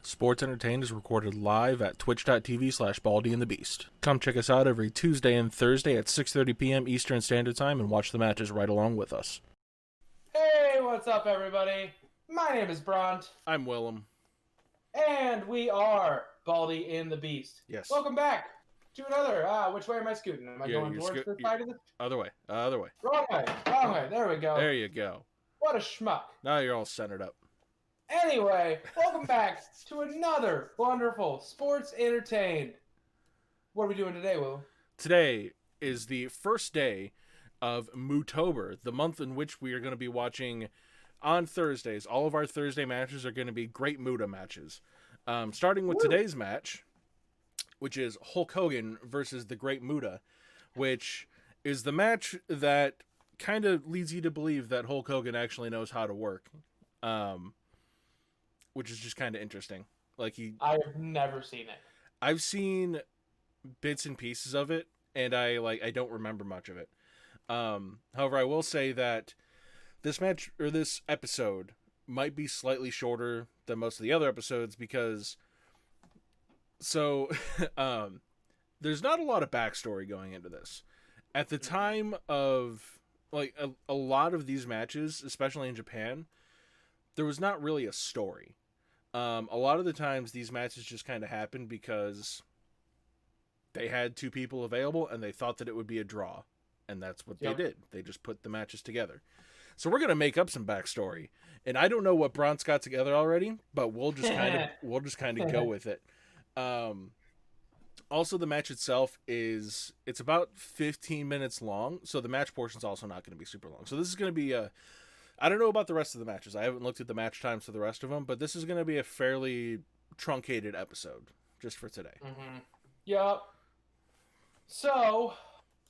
Sports Entertained is recorded live at twitch.tv/BaldieandTheBeast. Come check us out every Tuesday and Thursday at 6:30 p.m. Eastern Standard Time and watch the matches right along with us. Hey, what's up, everybody? My name is Bront. I'm Willem. And we are Baldy and the Beast. Yes. Welcome back to another. Which way am I scooting? Am I going towards the side of the... Other way. Wrong way. There we go. There you go. What a schmuck. Now you're all centered up. Anyway, welcome back to another wonderful Sports Entertained. What are we doing today, Will? Today is the first day of MUTOBER, the month in which we are going to be watching on Thursdays. All of our Thursday matches are going to be great Muta matches. Starting with today's match, which is Hulk Hogan versus the Great Muta, which is the match that kind of leads you to believe that Hulk Hogan actually knows how to work. Which is just kind of interesting. I have never seen it. I've seen bits and pieces of it, and I don't remember much of it. However, I will say that this match or this episode might be slightly shorter than most of the other episodes because there's not a lot of backstory going into this. At the time of a lot of these matches, especially in Japan, there was not really a story. A lot of the times these matches just kind of happened because they had two people available and they thought that it would be a draw. And that's what they did. They just put the matches together. So we're going to make up some backstory. And I don't know what Bront's got together already, but we'll just kind of go with it. Also, the match itself it's about 15 minutes long. So the match portion's also not going to be super long. So this is going to be I don't know about the rest of the matches. I haven't looked at the match times for the rest of them, but this is going to be a fairly truncated episode just for today. Mm-hmm. Yep. So,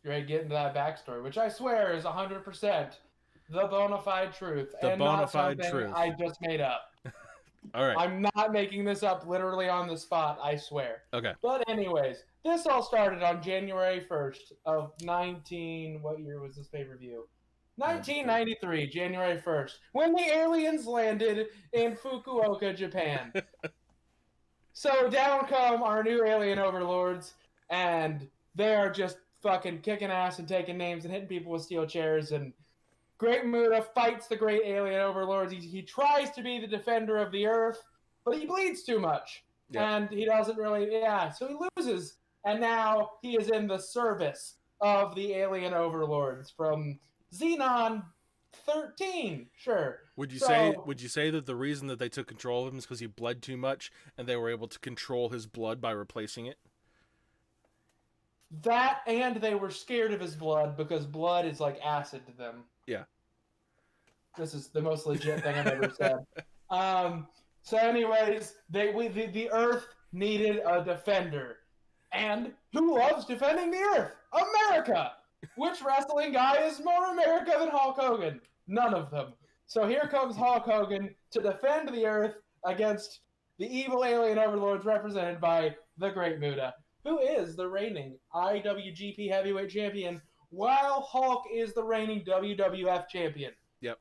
you're ready to get into that backstory, which I swear is 100% the bona fide truth. The bona fide truth. I just made up. All right. I'm not making this up literally on the spot, I swear. Okay. But anyways, this all started on January 1st of what year was this pay-per-view? 1993, January 1st, when the aliens landed in Fukuoka, Japan. So down come our new alien overlords, and they are just fucking kicking ass and taking names and hitting people with steel chairs, and Great Muta fights the great alien overlords. He tries to be the defender of the Earth, but he bleeds too much. Yep. And he doesn't really, so he loses. And now he is in the service of the alien overlords from Xenon 13, sure. Would you say that the reason that they took control of him is because he bled too much and they were able to control his blood by replacing it? That, and they were scared of his blood because blood is like acid to them. Yeah. This is the most legit thing I've ever said. So anyways, the Earth needed a defender. And who loves defending the Earth? America! Which wrestling guy is more America than Hulk Hogan? None of them. So here comes Hulk Hogan to defend the Earth against the evil alien overlords represented by the Great Muta, who is the reigning IWGP Heavyweight Champion, while Hulk is the reigning WWF Champion. Yep.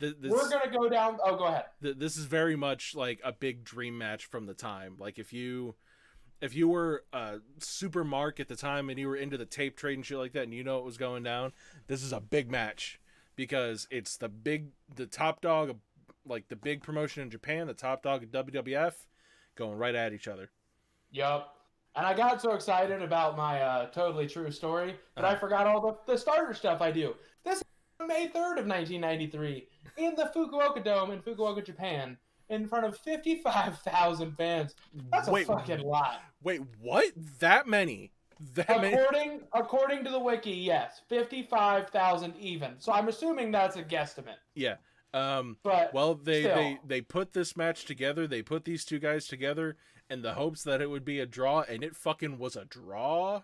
We're going to go down... Oh, go ahead. This is very much like a big dream match from the time. Like, if you were Super Mark at the time and you were into the tape trade and shit like that and you know what was going down, this is a big match because it's the top dog, like the big promotion in Japan, the top dog of WWF, going right at each other. Yep. And I got so excited about my totally true story that I forgot all the starter stuff I do. This is May 3rd of 1993 in the Fukuoka Dome in Fukuoka, Japan, in front of 55,000 fans. That's a fucking lot. Wait, what? That many? According to the wiki, yes. 55,000 even. So I'm assuming that's a guesstimate. Yeah. But they put this match together. They put these two guys together in the hopes that it would be a draw, and it fucking was a draw.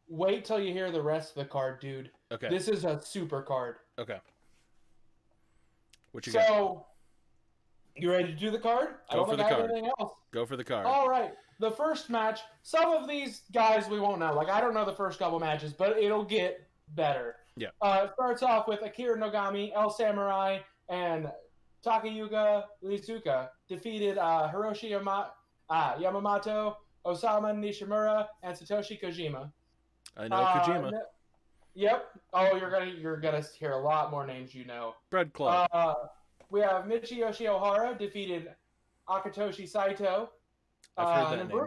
Wait till you hear the rest of the card, dude. Okay. This is a super card. Okay. What you got? So, you ready to do the card? Go for the card. Anything else. Go for the card. All right. The first match, some of these guys we won't know. Like, I don't know the first couple matches, but it'll get better. Yeah. It starts off with Akira Nogami, El Samurai, and Takayuka Iizuka defeated Hiroshi Yamamoto, Osama Nishimura, and Satoshi Kojima. I know Kojima. Yep. Oh, you're gonna hear a lot more names you know. Bread Club. We have Michiyoshi Ohara defeated Akitoshi Saito. I've heard that and name.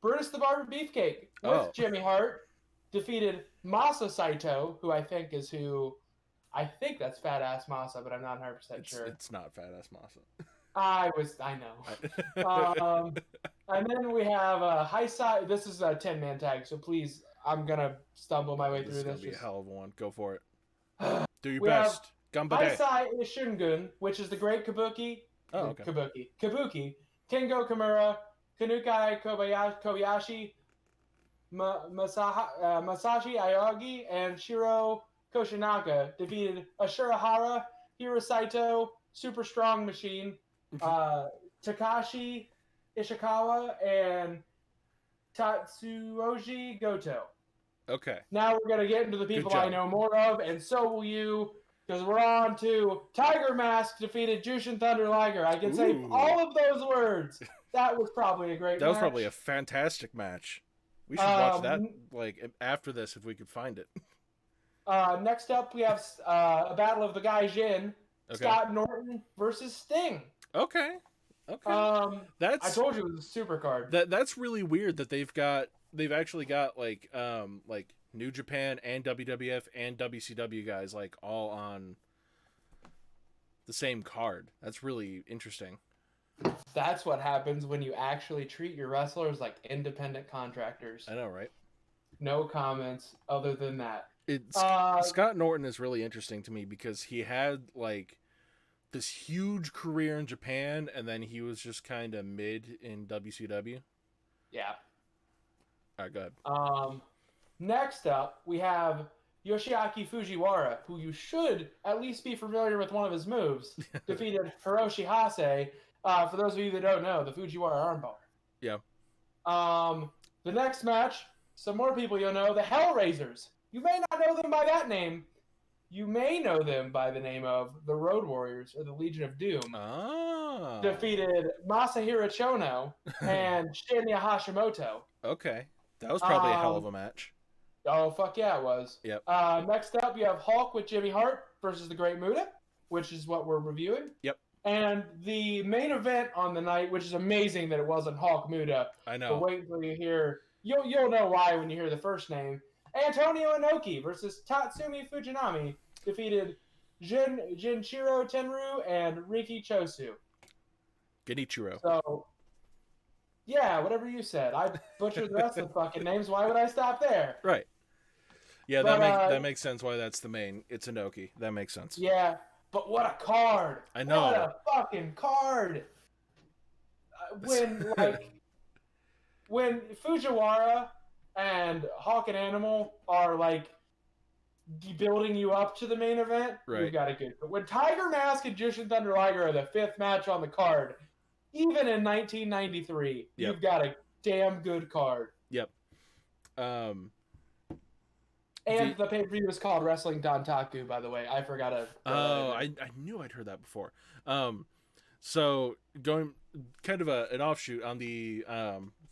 Brutus the Barber Beefcake with Jimmy Hart defeated Masa Saito, who I think that's Fat Ass Masa, but I'm not 100% sure. It's not Fat Ass Masa. I know. And then we have Haisai. This is a 10-man tag, so please, I'm gonna stumble my way through this. This is gonna be a hell of a one. Go for it. Do your best. Gambade. Haisai Ishungun, which is the Great Kabuki. Oh, okay. Kabuki. Kengo Kimura, Kanukai Kobayashi, Masashi Aogi, and Shiro Koshinaka defeated Ashurahara, Hirosaito, Super Strong Machine, Takashi Ishikawa, and Tatsuoji Goto. Okay. Now we're going to get into the people I know more of, and so will you, because we're on to Tiger Mask defeated Jushin Thunder Liger. I can say all of those words. That was probably a great match. That was probably a fantastic match. We should watch that after this if we could find it. Next up, we have a battle of the Gaijin. Okay. Scott Norton versus Sting. Okay. I told you it was a super card. That's really weird that they've actually got like New Japan and WWF and WCW guys like all on the same card. That's really interesting. That's what happens when you actually treat your wrestlers like independent contractors. I know, right? No comments other than that. Scott Norton is really interesting to me because he had like this huge career in Japan and then he was just kind of mid in WCW. Yeah. All right, go ahead. Next up, we have Yoshiaki Fujiwara, who you should at least be familiar with one of his moves, defeated Hiroshi Hase. For those of you that don't know, the Fujiwara armbar. Yeah. The next match, some more people you'll know, the Hellraisers. You may not know them by that name. You may know them by the name of the Road Warriors or the Legion of Doom. Defeated Masahiro Chono and Shinya Hashimoto. Okay. That was probably a hell of a match. Oh, fuck yeah, it was. Yep. Next up, you have Hulk with Jimmy Hart versus the Great Muta, which is what we're reviewing. Yep. And the main event on the night, which is amazing that it wasn't Hulk Muta. I know. But wait until you hear, you'll know why when you hear the first name. Antonio Inoki versus Tatsumi Fujinami defeated Jinichiro Tenryu and Riki Chosu. Genichiro. So, yeah, whatever you said. I butchered the rest of the fucking names. Why would I stop there? Right. Yeah, that makes sense why that's the main. It's Inoki. That makes sense. Yeah, but what a card. I know. What a fucking card. When Fujiwara and Hawk and Animal are like building you up to the main event, right. You've got a good. But when Tiger Mask and Jushin Thunder Liger are the fifth match on the card, even in 1993, You've got a damn good card. Yep. And the pay-per-view is called Wrestling Dontaku, by the way. I forgot to. I knew I'd heard that before. So going kind of an offshoot on the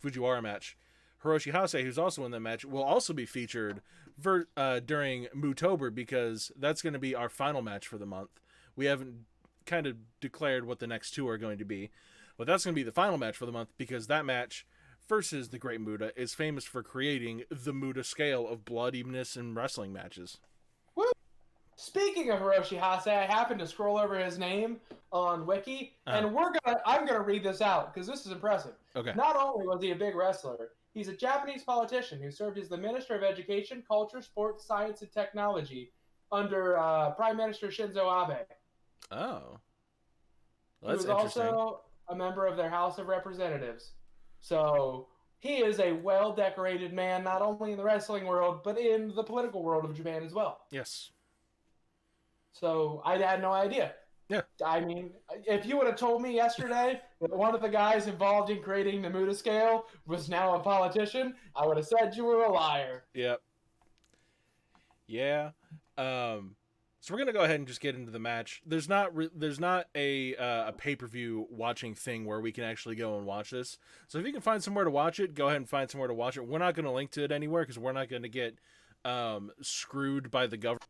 Fujiwara match, Hiroshi Hase, who's also in that match, will also be featured during MUTOBER because that's going to be our final match for the month. We haven't kind of declared what the next two are going to be, but that's going to be the final match for the month because that match versus the Great Muta is famous for creating the Muta scale of bloodiness in wrestling matches. Woo! Speaking of Hiroshi Hase, I happened to scroll over his name on Wiki, and I'm gonna read this out because this is impressive. Okay. Not only was he a big wrestler, he's a Japanese politician who served as the Minister of Education, Culture, Sports, Science, and Technology under Prime Minister Shinzo Abe. Oh. Well, he was also a member of their House of Representatives. So he is a well-decorated man, not only in the wrestling world, but in the political world of Japan as well. Yes. So I had no idea. Yeah. I mean, if you would have told me yesterday that one of the guys involved in creating the Muta scale was now a politician, I would have said you were a liar. Yep. Yeah. So we're gonna go ahead and just get into the match. There's not a pay-per-view watching thing where we can actually go and watch this. So if you can find somewhere to watch it, go ahead and find somewhere to watch it. We're not gonna link to it anywhere because we're not gonna get screwed by the government.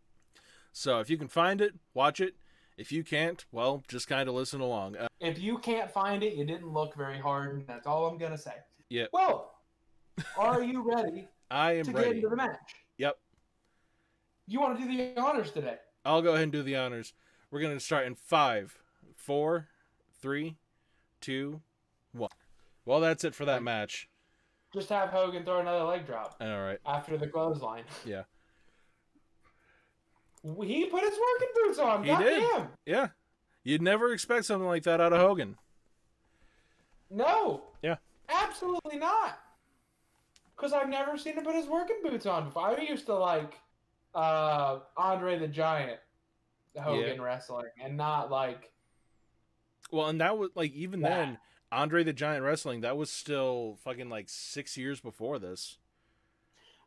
So if you can find it, watch it. If you can't, well, just kind of listen along. If you can't find it, you didn't look very hard. That's all I'm gonna say. Yeah. Well, are you ready? I am to ready. Get into the match. Yep. You want to do the honors today? I'll go ahead and do the honors. We're going to start in 5, 4, 3, 2, 1. Well, that's it for that match. Just have Hogan throw another leg drop. All right. After the clothesline. Yeah. He put his working boots on. He did. Damn. Yeah. You'd never expect something like that out of Hogan. No. Yeah. Absolutely not. Because I've never seen him put his working boots on before. I used to like Andre the Giant Hogan wrestling and not like. Well, and that was like even then, Andre the Giant wrestling, that was still fucking like 6 years before this.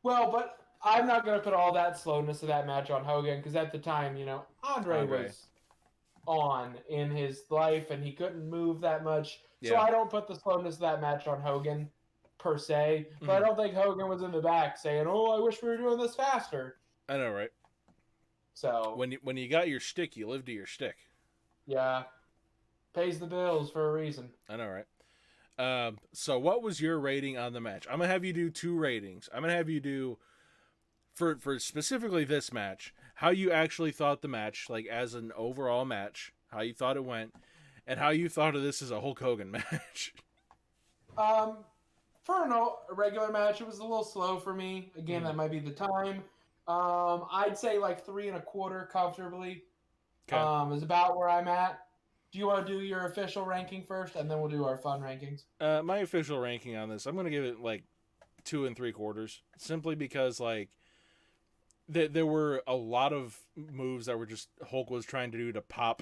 Well, but I'm not going to put all that slowness of that match on Hogan because at the time, you know, Andre was on in his life and he couldn't move that much. Yeah. So I don't put the slowness of that match on Hogan per se, but I don't think Hogan was in the back saying, "Oh, I wish we were doing this faster." I know, right? So when you got your shtick, you live to your shtick. Yeah, pays the bills for a reason. I know, right? So what was your rating on the match? I'm gonna have you do 2 ratings. I'm gonna have you do for specifically this match, how you actually thought the match, like as an overall match, how you thought it went, and how you thought of this as a Hulk Hogan match. For a regular match, it was a little slow for me. Again, that might be the time. I'd say like 3 1/4 comfortably. Okay. Is about where I'm at. Do you want to do your official ranking first, and then we'll do our fun rankings? My official ranking on this, I'm going to give it like 2 3/4, simply because like there were a lot of moves that were just Hulk was trying to do to pop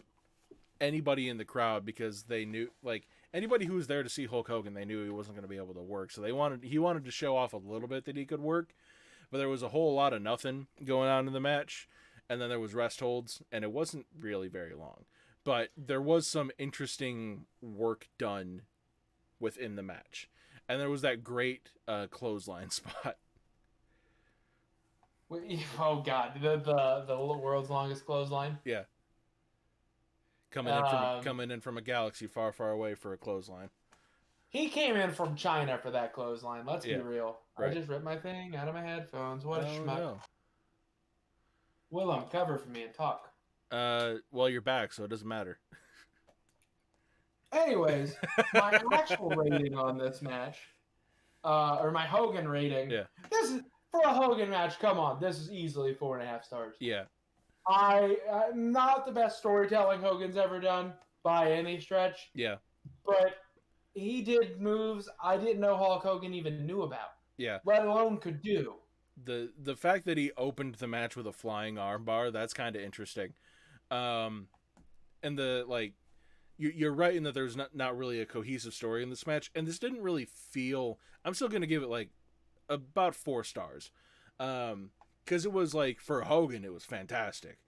anybody in the crowd because they knew like. Anybody who was there to see Hulk Hogan, they knew he wasn't going to be able to work. So he wanted to show off a little bit that he could work, but there was a whole lot of nothing going on in the match. And then there was rest holds, and it wasn't really very long. But there was some interesting work done within the match. And there was that great clothesline spot. Oh God, the world's longest clothesline. Yeah. Coming in from a galaxy far, far away for a clothesline. He came in from China for that clothesline. Let's be real. Right. I just ripped my thing out of my headphones. What a schmuck. No. Willem, cover for me and talk. Well, you're back, so it doesn't matter. Anyways, my actual rating on this match, or my Hogan rating. Yeah. This is for a Hogan match. Come on, this is easily 4.5 stars. Yeah. I'm not the best storytelling Hogan's ever done by any stretch. Yeah. But he did moves I didn't know Hulk Hogan even knew about. Yeah. Let alone could do. The fact that he opened the match with a flying armbar, that's kind of interesting. And the like, you're right in that there's not really a cohesive story in this match, and this didn't really feel. I'm still gonna give it like about 4 stars. Because it was like, for Hogan, it was fantastic.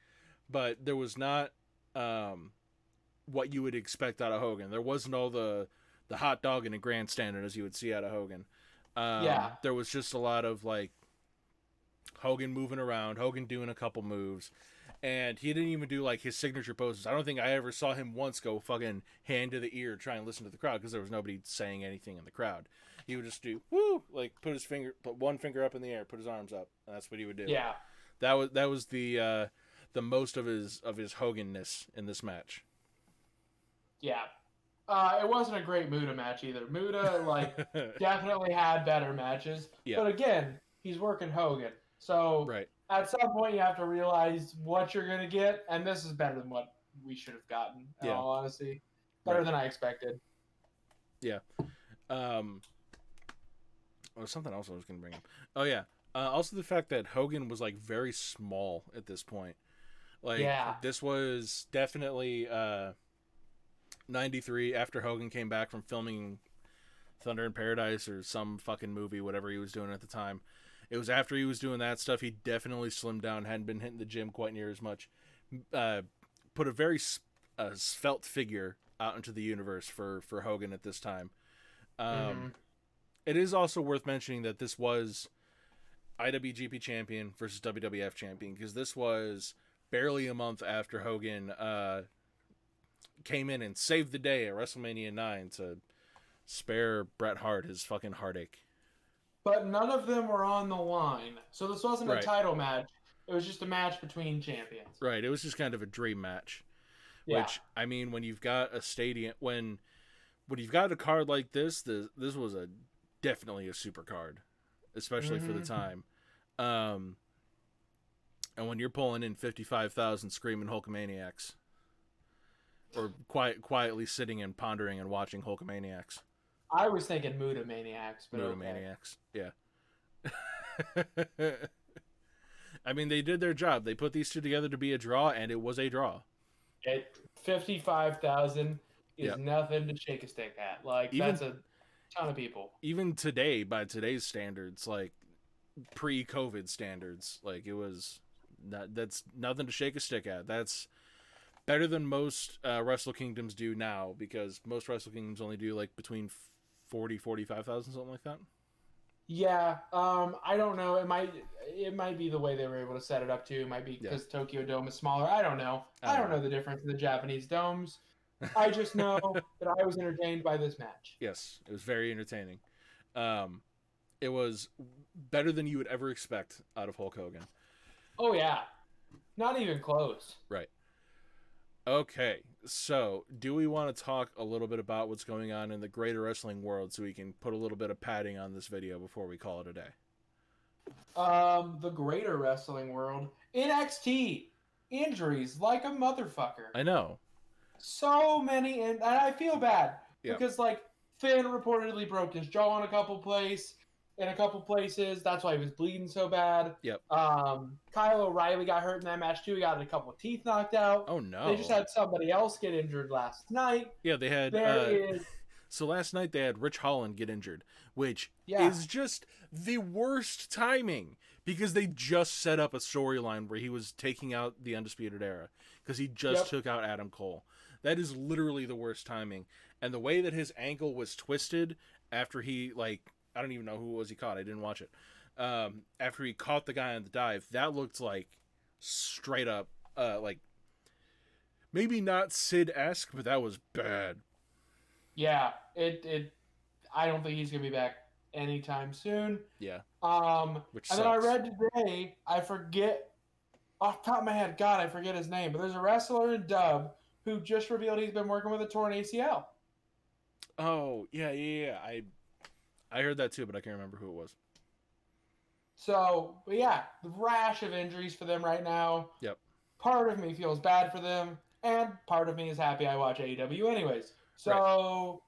But there was not what you would expect out of Hogan. There wasn't all the hot dog and a grandstanding as you would see out of Hogan. There was just a lot of like Hogan moving around, Hogan doing a couple moves. And he didn't even do like his signature poses. I don't think I ever saw him once go fucking hand to the ear try and listen to the crowd because there was nobody saying anything in the crowd. He would just do woo, like put one finger up in the air, put his arms up, and that's what he would do. Yeah, that was the most of his Hogan-ness in this match. Yeah, it wasn't a great Muta match either. Muta like definitely had better matches, but again, he's working Hogan, so at some point you have to realize what you're gonna get, and this is better than what we should have gotten. In all honesty, better than I expected. Yeah. Oh, something else I was going to bring up. Oh, yeah. Also the fact that Hogan was, like, very small at this point. Like, this was definitely 93 after Hogan came back from filming Thunder in Paradise or some fucking movie, whatever he was doing at the time. It was after he was doing that stuff. He definitely slimmed down, hadn't been hitting the gym quite near as much. uh, put a very svelte figure out into the universe for Hogan at this time. Mm-hmm. It is also worth mentioning that this was IWGP champion versus WWF champion, because this was barely a month after Hogan came in and saved the day at WrestleMania 9 to spare Bret Hart his fucking heartache. But none of them were on the line. So this wasn't a Right. title match. It was just a match between champions. Right. It was just kind of a dream match. Yeah. Which, I mean, when you've got a stadium, when you've got a card like this was definitely a super card, especially for the time. And when you're pulling in 55,000 screaming Hulkamaniacs, or quietly sitting and pondering and watching Hulkamaniacs. I was thinking Muta Maniacs, but Muta Maniacs, yeah. I mean, they did their job. They put these two together to be a draw, and it was a draw. 55,000 is nothing to shake a stick at. Like, that's a ton of people. Even today, by today's standards, like pre-COVID standards, like that's nothing to shake a stick at. That's better than most Wrestle Kingdoms do now, because most Wrestle Kingdoms only do like between 45,000, something like that. Yeah, I don't know. It might be the way they were able to set it up too. It might be because Tokyo Dome is smaller. I don't know. I don't know the difference in the Japanese domes. I just know that I was entertained by this match. Yes, it was very entertaining. It was better than you would ever expect out of Hulk Hogan. Oh yeah, not even close. Right. Okay, so do we want to talk a little bit about what's going on in the greater wrestling world so we can put a little bit of padding on this video before we call it a day? The greater wrestling world. NXT. Injuries like a motherfucker. I know. So many, and I feel bad. Because, like, Finn reportedly broke his jaw in a couple places. That's why he was bleeding so bad. Yep. Kyle O'Reilly got hurt in that match too. He got a couple of teeth knocked out. Oh no. They just had somebody else get injured last night. Yeah, they had so last night they had Rich Holland get injured, which is just the worst timing, because they just set up a storyline where he was taking out the Undisputed Era because he just took out Adam Cole. That is literally the worst timing. And the way that his ankle was twisted after he, like, I don't even know who it was he caught. I didn't watch it. After he caught the guy on the dive, that looked like straight up, like, maybe not Sid-esque, but that was bad. Yeah, I don't think he's gonna be back anytime soon. Yeah. Which sucks. Then I read today, I forget off the top of my head, God, I forget his name, but there's a wrestler in Dub who just revealed he's been working with a torn ACL. Oh, yeah. I heard that too, but I can't remember who it was. So, but yeah, the rash of injuries for them right now. Yep. Part of me feels bad for them, and part of me is happy I watch AEW anyways. So,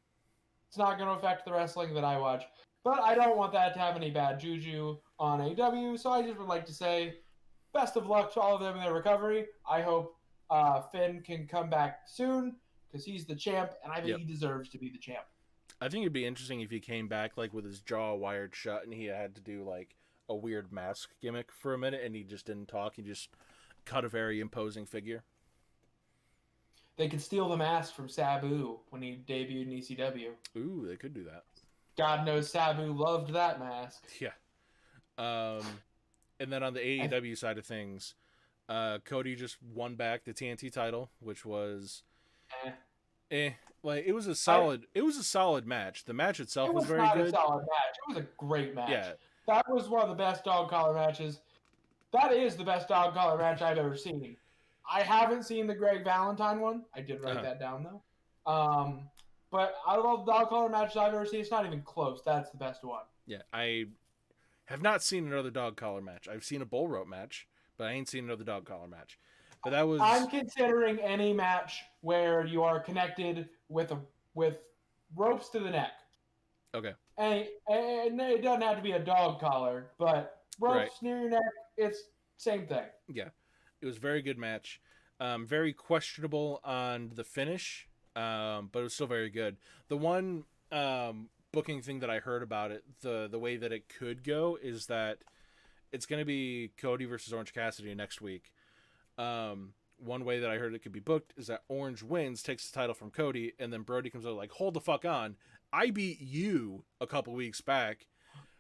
It's not going to affect the wrestling that I watch. But I don't want that to have any bad juju on AEW, so I just would like to say best of luck to all of them in their recovery. I hope Finn can come back soon, because he's the champ, and I think he deserves to be the champ. I think it'd be interesting if he came back like with his jaw wired shut and he had to do like a weird mask gimmick for a minute and he just didn't talk. He just cut a very imposing figure. They could steal the mask from Sabu when he debuted in ECW. Ooh, they could do that. God knows Sabu loved that mask. Yeah. And then on the AEW side of things, Cody just won back the TNT title, which was like it was a solid match. The match itself was very good. It was not a solid match. It was a great match. Yeah. That was one of the best dog collar matches. That is the best dog collar match I've ever seen. I haven't seen the Greg Valentine one. I did write that down though. But out of all the dog collar matches I've ever seen, it's not even close. That's the best one. Yeah, I have not seen another dog collar match. I've seen a bull rope match, but I ain't seen another dog collar match. But that was. I'm considering any match where you are connected with ropes to the neck. Okay. And it doesn't have to be a dog collar, but ropes near your neck, it's same thing. Yeah. It was a very good match. Very questionable on the finish, but it was still very good. The one booking thing that I heard about it, the way that it could go is that it's going to be Cody versus Orange Cassidy next week, one way that I heard it could be booked is that Orange wins, takes the title from Cody, and then Brodie comes out like, hold the fuck on. I beat you a couple weeks back.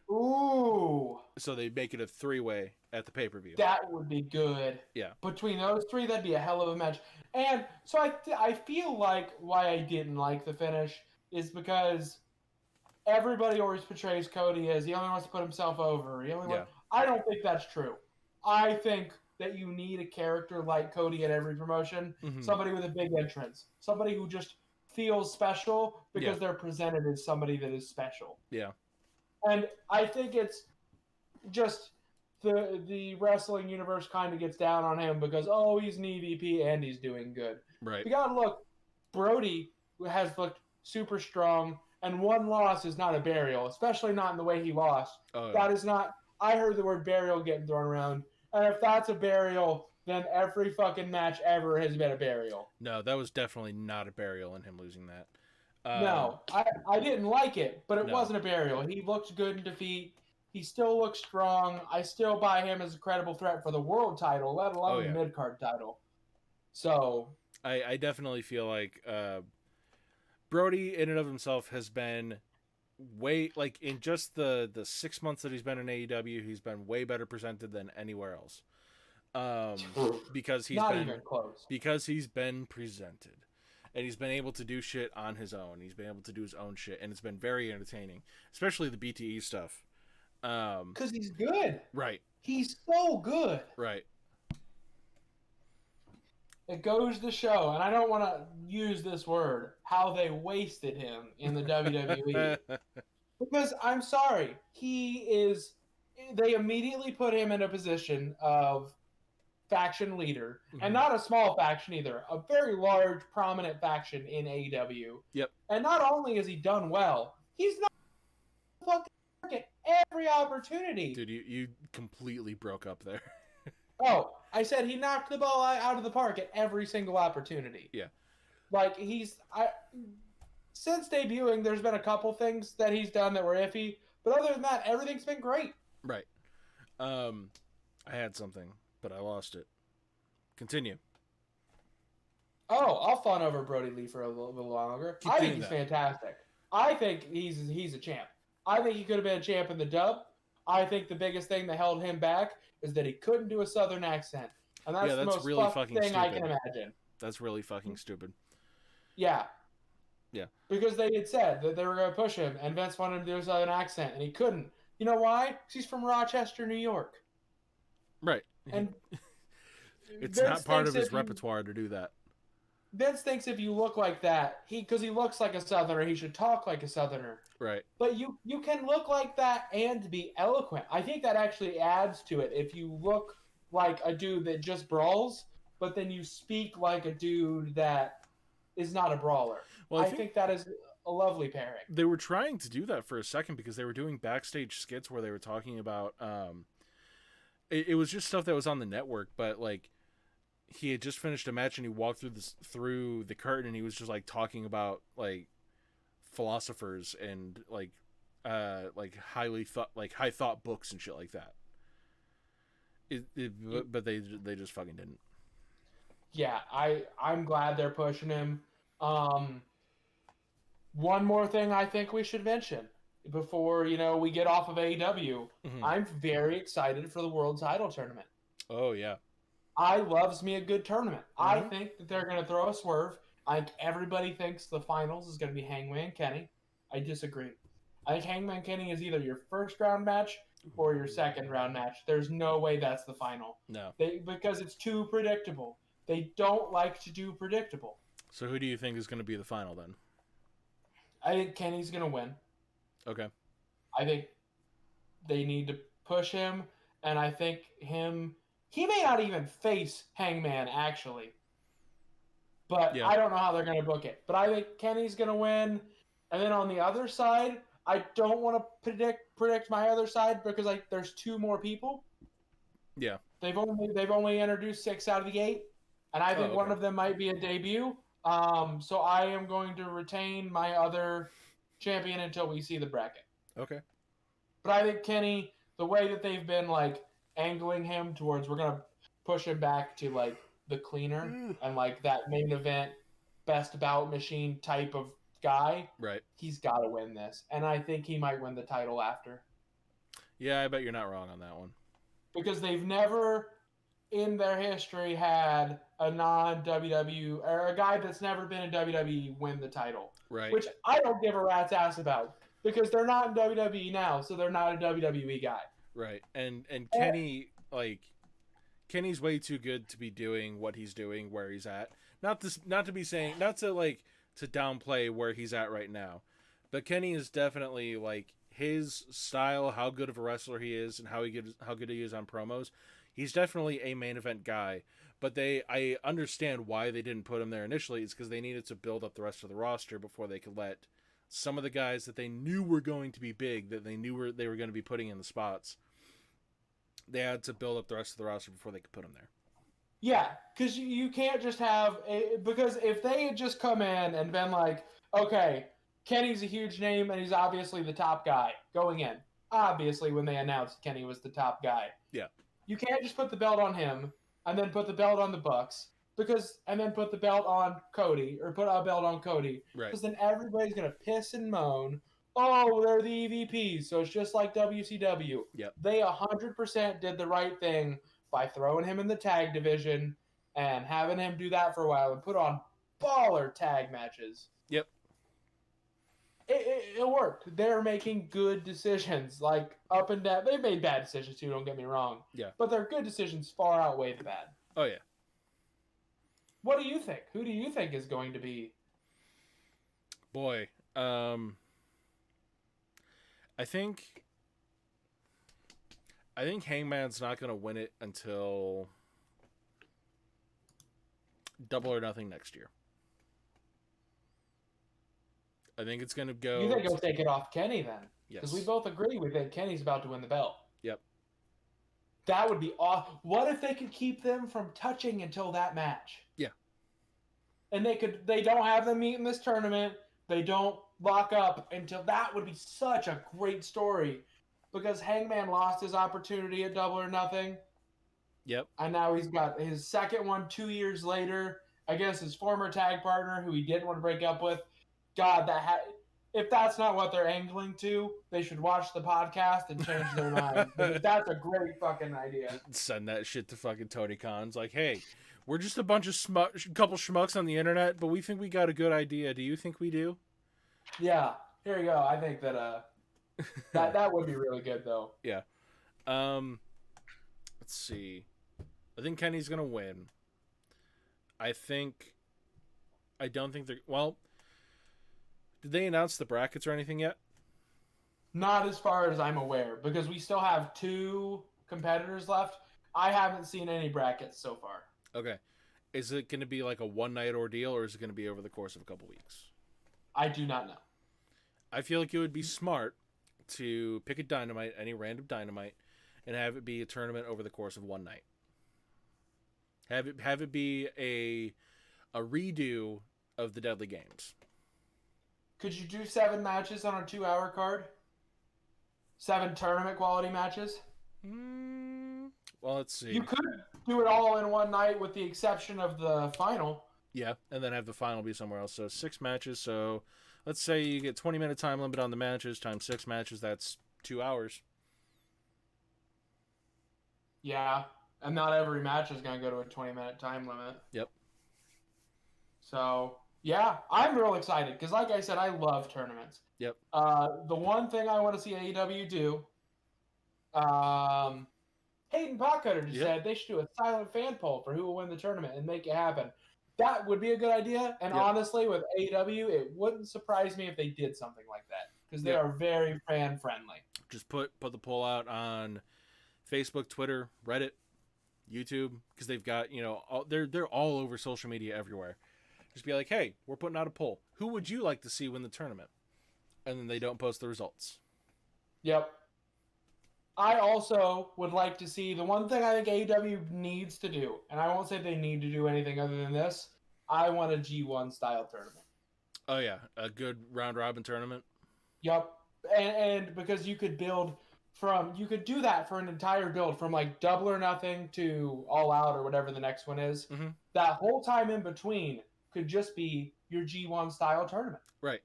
Ooh. So they make it a 3-way at the pay-per-view. That would be good. Yeah. Between those three, that'd be a hell of a match. And so I feel like why I didn't like the finish is because everybody always portrays Cody as he only wants to put himself over. I don't think that's true. I think that you need a character like Cody at every promotion. Mm-hmm. Somebody with a big entrance. Somebody who just feels special because they're presented as somebody that is special. Yeah. And I think it's just the wrestling universe kind of gets down on him because, he's an EVP and he's doing good. Right. You gotta look. Brodie has looked super strong, and one loss is not a burial, especially not in the way he lost. Oh, that is not. I heard the word burial getting thrown around, and if that's a burial, then every fucking match ever has been a burial. No, that was definitely not a burial in him losing that. No, I didn't like it, but it wasn't a burial. He looked good in defeat. He still looks strong. I still buy him as a credible threat for the world title, let alone the mid-card title. So I definitely feel like Brodie in and of himself has been way, like, in just the 6 months that he's been in AEW, he's been way better presented than anywhere else. Because he's not been even close. Because he's been presented. And he's been able to do shit on his own. He's been able to do his own shit, and it's been very entertaining, especially the BTE stuff. Because he's good. Right. He's so good. Right. It goes to show, and I don't want to use this word, how they wasted him in the WWE. Because I'm sorry, they immediately put him in a position of faction leader, and not a small faction either, a very large, prominent faction in AEW. Yep. And not only has he done well, he's not fucking at every opportunity. Dude, you completely broke up there. I said he knocked the ball out of the park at every single opportunity. Yeah. Like, since debuting, there's been a couple things that he's done that were iffy, but other than that, everything's been great. Right. I had something, but I lost it. Continue. I'll fawn over Brodie Lee for a little longer. I think he's fantastic. I think he's a champ. I think he could have been a champ in the dub. I think the biggest thing that held him back is that he couldn't do a southern accent. And that's the most really fucked fucking thing stupid. I can imagine. That's really fucking stupid. Yeah. Yeah. Because they had said that they were going to push him, and Vince wanted him to do a southern accent, and he couldn't. You know why? Because he's from Rochester, New York. Right. And it's not part of his repertoire to do that. Vince thinks if you look like that, because he looks like a southerner, he should talk like a southerner. Right. But you can look like that and be eloquent. I think that actually adds to it. If you look like a dude that just brawls, but then you speak like a dude that is not a brawler. Well, I think that is a lovely pairing. They were trying to do that for a second because they were doing backstage skits where they were talking about it was just stuff that was on the network, but like he had just finished a match and he walked through the curtain and he was just like talking about like philosophers and like high thought books and shit like that. But they just fucking didn't. Yeah, I'm glad they're pushing him. One more thing I think we should mention before we get off of AEW. Mm-hmm. I'm very excited for the World Title Tournament. Oh yeah. I loves me a good tournament. Mm-hmm. I think that they're going to throw a swerve. I think everybody thinks the finals is going to be Hangman Kenny. I disagree. I think Hangman Kenny is either your first round match or your second round match. There's no way that's the final. No. Because it's too predictable. They don't like to do predictable. So who do you think is going to be the final then? I think Kenny's going to win. Okay. I think they need to push him, and I think he may not even face Hangman, actually. But yeah. I don't know how they're going to book it. But I think Kenny's going to win. And then on the other side, I don't want to predict my other side because there's two more people. Yeah. They've only introduced 6 out of the 8, and I think one of them might be a debut. So I am going to retain my other champion until we see the bracket. Okay. But I think Kenny, the way that they've been angling him towards, we're gonna push him back to the cleaner and like that main event best bout machine type of guy, Right. he's got to win this. And I think he might win the title after. Yeah, I bet you're not wrong on that one. Because they've never in their history had a non-WWE or a guy that's never been in WWE win the title. Right. Which I don't give a rat's ass about because they're not in WWE now, so they're not a WWE guy. Right. And Kenny, like, Kenny's way too good to be doing what he's doing where he's at. Not to downplay where he's at right now. But Kenny is definitely, like, his style, how good of a wrestler he is, and how good he is on promos. He's definitely a main event guy. But I understand why they didn't put him there initially. It's because they needed to build up the rest of the roster before they could let some of the guys that they knew were going to be big, that they knew they were going to be putting in the spots. They had to build up the rest of the roster before they could put him there. Yeah, because you can't just have because if they had just come in and been like, okay, Kenny's a huge name and he's obviously the top guy going in. Obviously, when they announced Kenny was the top guy, yeah, you can't just put the belt on him and then put the belt on the Bucks and then put the belt on Cody or put a belt on Cody because then everybody's gonna piss and moan. Oh, they're the EVPs, so it's just like WCW. Yep. They 100% did the right thing by throwing him in the tag division and having him do that for a while and put on baller tag matches. Yep. It worked. They're making good decisions, like up and down. They made bad decisions too, don't get me wrong. Yeah. But their good decisions far outweigh the bad. Oh, yeah. What do you think? Who do you think is going to be? Boy, I think Hangman's not going to win it until Double or Nothing next year. I think it's going to go... You think he'll take it off Kenny then? Yes. Because we both agree we think Kenny's about to win the belt. Yep. That would be awesome. What if they could keep them from touching until that match? Yeah. And they don't have them meet in this tournament. They don't lock up until that would be such a great story. Because Hangman lost his opportunity at Double or Nothing. Yep. And now he's got his second one 2 years later against his former tag partner who he didn't want to break up with. God, if that's not what they're angling to, they should watch the podcast and change their mind. Because that's a great fucking idea. Send that shit to fucking Tony Khan's. Like, hey, we're just a bunch of couple schmucks on the internet, but we think we got a good idea. Do you think we do? Yeah. Here you go. I think that that would be really good, though. Yeah. Let's see. I think Kenny's gonna win. I don't think they're... Well, did they announce the brackets or anything yet? Not as far as I'm aware, because we still have 2 competitors left. I haven't seen any brackets so far. Okay. Is it going to be like a one-night ordeal, or is it going to be over the course of a couple weeks? I do not know. I feel like it would be smart to pick a Dynamite, any random Dynamite, and have it be a tournament over the course of one night. Have it be a redo of the Deadly Games. Could you do 7 matches on a 2-hour card? 7 tournament quality matches? Well, let's see. You could do it all in one night with the exception of the final. Yeah, and then have the final be somewhere else. So 6 matches. So let's say you get 20-minute time limit on the matches times 6 matches. That's 2 hours. Yeah, and not every match is going to go to a 20-minute time limit. Yep. So, yeah, I'm real excited because, like I said, I love tournaments. Yep. The one thing I want to see AEW do, Hayden Potcutter just said they should do a silent fan poll for who will win the tournament and make it happen. That would be a good idea. And honestly, with AEW, it wouldn't surprise me if they did something like that because they are very fan friendly. Just put the poll out on Facebook, Twitter, Reddit, YouTube, because they've got, they're all over social media everywhere. Just be like, hey, we're putting out a poll. Who would you like to see win the tournament? And then they don't post the results. Yep. I also would like to see the one thing I think AEW needs to do, and I won't say they need to do anything other than this. I want a G1 style tournament. Oh yeah, a good round robin tournament. Yep, and because you could build you could do that for an entire build from like Double or Nothing to All Out or whatever the next one is. Mm-hmm. That whole time in between could just be your G1 style tournament. Right.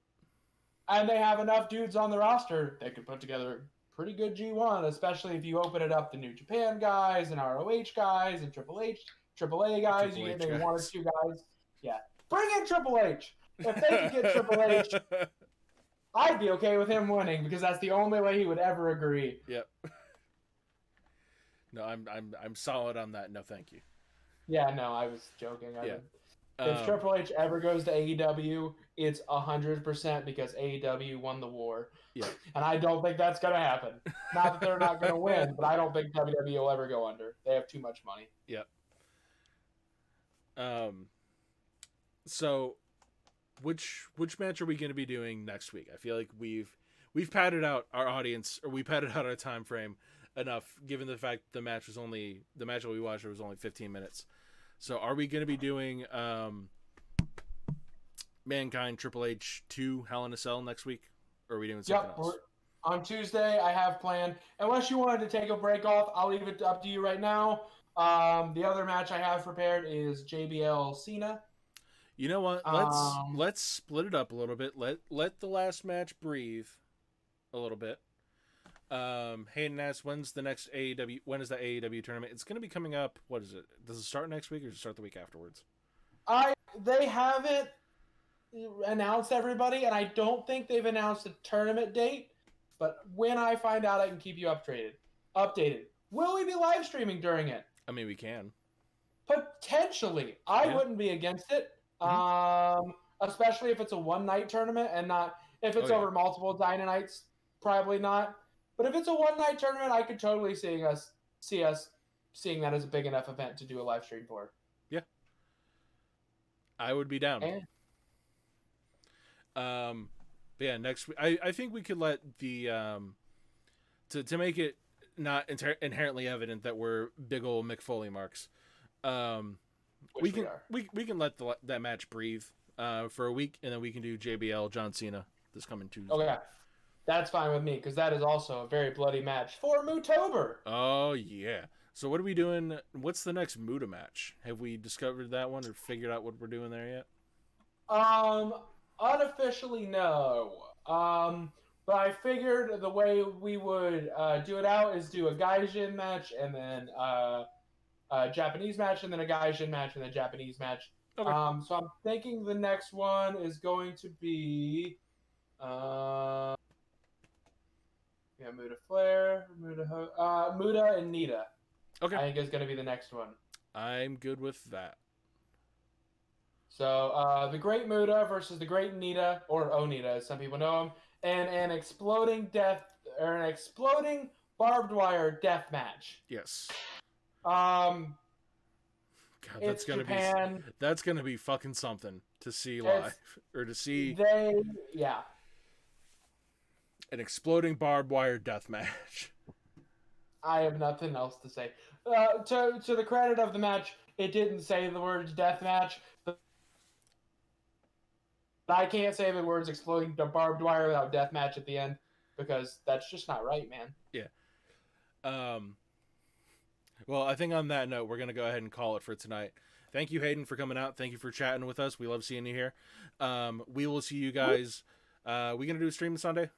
And they have enough dudes on the roster they could put together pretty good G1, especially if you open it up to New Japan guys and ROH guys and AAA guys. You get maybe one or two guys. Yeah. Bring in Triple H. If they could get Triple H, I'd be okay with him winning because that's the only way he would ever agree. Yep. No, I'm solid on that. No, thank you. Yeah, no, I was joking. Yeah. If Triple H ever goes to AEW, it's 100% because AEW won the war. Yeah. And I don't think that's going to happen. Not that they're not going to win, but I don't think WWE will ever go under. They have too much money. Yep. So which match are we going to be doing next week? I feel like we've padded out our audience, or we padded out our time frame enough, given the fact the match that we watched was only 15 minutes. So are we going to be doing Mankind Triple H 2 Hell in a Cell next week? Or are we doing something else? On Tuesday, I have planned. Unless you wanted to take a break off, I'll leave it up to you right now. The other match I have prepared is JBL Cena. You know what? Let's split it up a little bit. Let the last match breathe a little bit. Hayden asks, when is the AEW tournament? It's going to be coming up. What is it? Does it start next week or does it start the week afterwards? They haven't announced everybody, and I don't think they've announced a tournament date. But when I find out, I can keep you updated. Will we be live streaming during it? I mean, we can. Potentially. I wouldn't be against it. Mm-hmm. Especially if it's a one-night tournament and not if it's over multiple Dynamites, probably not. But if it's a one-night tournament, I could totally see us seeing that as a big enough event to do a live stream for. Yeah. I would be down. But yeah, next week I think we could let the to make it not inherently evident that we're big old McFoley marks. We can let that match breathe for a week, and then we can do JBL John Cena this coming Tuesday. Okay, that's fine with me because that is also a very bloody match for MUTOBER. Oh yeah. So what are we doing? What's the next Muta match? Have we discovered that one or figured out what we're doing there yet? Unofficially, no. But I figured the way we would do it out is do a Gaijin match and then a Japanese match and then a Gaijin match and then a Japanese match. Okay. So I'm thinking the next one is going to be Muta Flair, Muta and Nita. Okay. I think is going to be the next one. I'm good with that. So the Great Muta versus the Great Nita, or Onita as some people know him, and an exploding barbed wire death match. Yes. God, that's gonna be fucking something to see live or to see. An exploding barbed wire death match. I have nothing else to say. To the credit of the match, it didn't say the words death match. But I can't say the words exploding barbed wire without death match at the end because that's just not right, man. Yeah. Well, I think on that note, we're going to go ahead and call it for tonight. Thank you, Hayden, for coming out. Thank you for chatting with us. We love seeing you here. We will see you guys. We going to do a stream Sunday?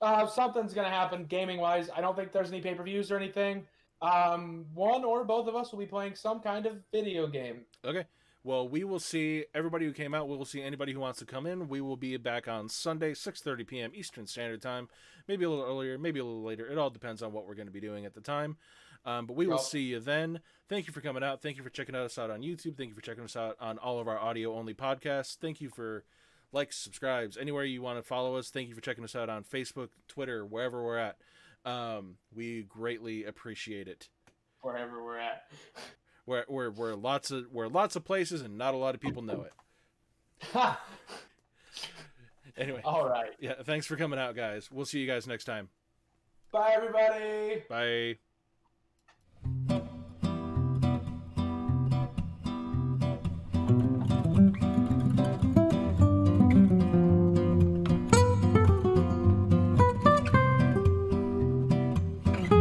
Something's going to happen gaming-wise. I don't think there's any pay-per-views or anything. One or both of us will be playing some kind of video game. Okay. Well, we will see everybody who came out. We will see anybody who wants to come in. We will be back on Sunday, 6:30 p.m. Eastern Standard Time. Maybe a little earlier, maybe a little later. It all depends on what we're going to be doing at the time. But we will see you then. Thank you for coming out. Thank you for checking us out on YouTube. Thank you for checking us out on all of our audio-only podcasts. Thank you for likes, subscribes, anywhere you want to follow us. Thank you for checking us out on Facebook, Twitter, wherever we're at. We greatly appreciate it. Wherever we're at. We're lots of places and not a lot of people know it. Anyway. All right. Yeah, thanks for coming out, guys. We'll see you guys next time. Bye, everybody. Bye.